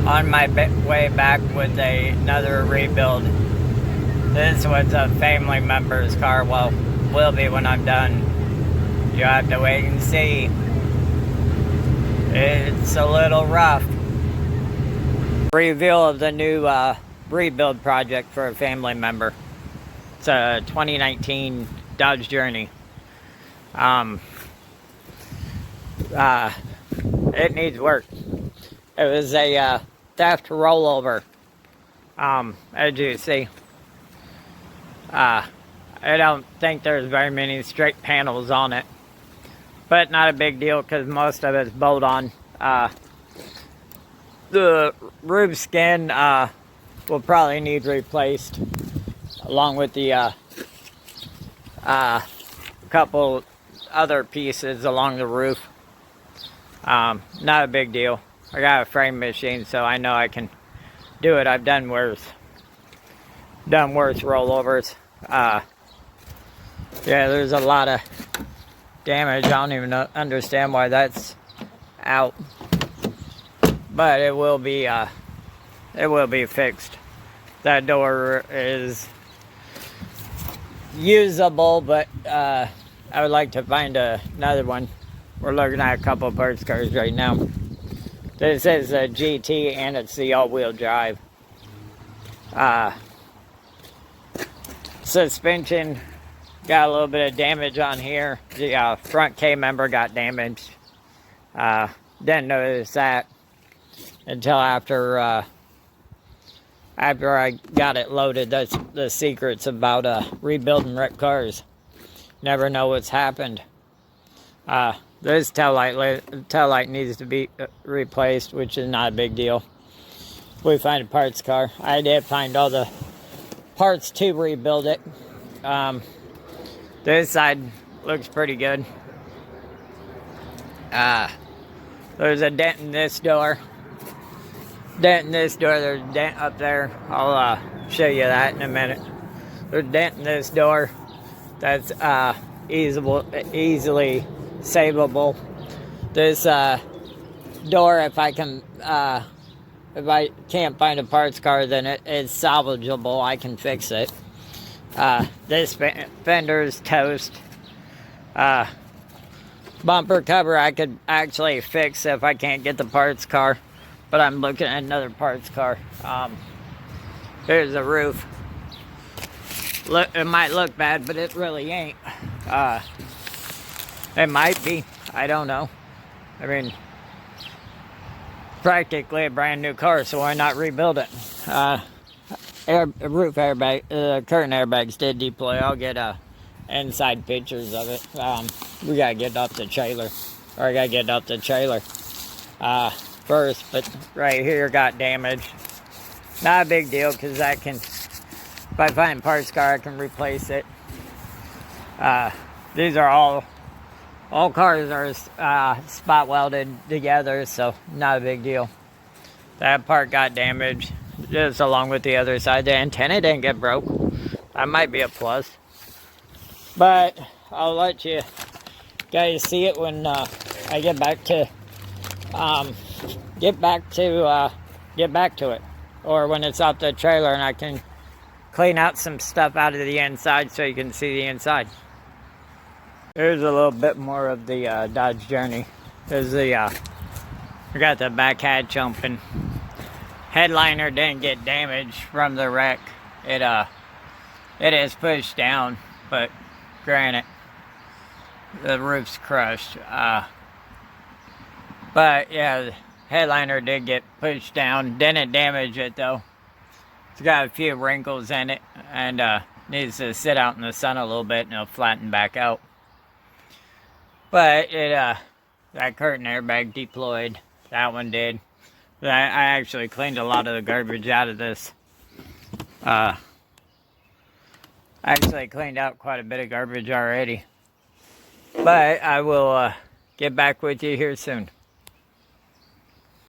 on my way back with another rebuild. This was a family member's car. Well, will be when I'm done. You have to wait and see. It's a little rough. Reveal of the new rebuild project for a family member. It's a 2019 Dodge Journey. It needs work. It was a theft rollover. As you see, I don't think there's very many straight panels on it, but not a big deal because most of it's bolt on. The roof skin will probably need replaced, along with the couple other pieces along the roof. Not a big deal. I got a frame machine, so I know I can do it. I've done worse. Done worse rollovers. Yeah, there's a lot of damage. I don't even understand why that's out. But it will be fixed. That door is usable, but I would like to find another one. We're looking at a couple of parts cars right now. This is a GT and it's the all-wheel drive. Suspension got a little bit of damage on here. The front K-member got damaged. Didn't notice that until after I got it loaded. That's the secrets about rebuilding wrecked cars. Never know what's happened. This tail light needs to be replaced, which is not a big deal. We find a parts car. I did find all the parts to rebuild it. This side looks pretty good. There's a dent in this door. There's a dent up there. I'll show you that in a minute. There's a dent in this door. That's easily savable. This door, if I can't find a parts car, then it's salvageable. I can fix it. This fender's toast. Bumper cover I could actually fix if I can't get the parts car, but I'm looking at another parts car. Here's the roof. Look, it might look bad, but it really ain't. It might be. I don't know. I mean, practically a brand new car, so why not rebuild it? Roof airbag, curtain airbags did deploy. I'll get inside pictures of it. We gotta get up the trailer, or I gotta get up the trailer first. But right here got damaged. Not a big deal because I can, if I find a parts car, I can replace it. These are all cars are spot welded together, so not a big deal. That part got damaged, just along with the other side. The antenna didn't get broke. That might be a plus. But I'll let you guys see it when I get back to it, or when it's off the trailer and I can clean out some stuff out of the inside so you can see the inside. Here's a little bit more of the Dodge Journey. There's the we got the back hatch open. Headliner didn't get damaged from the wreck. It is pushed down, but granted, the roof's crushed. But yeah, the headliner did get pushed down. Didn't damage it though. It's got a few wrinkles in it and needs to sit out in the sun a little bit and it'll flatten back out. But that curtain airbag deployed. That one did. I actually cleaned a lot of the garbage out of this. I actually cleaned out quite a bit of garbage already. But I will get back with you here soon.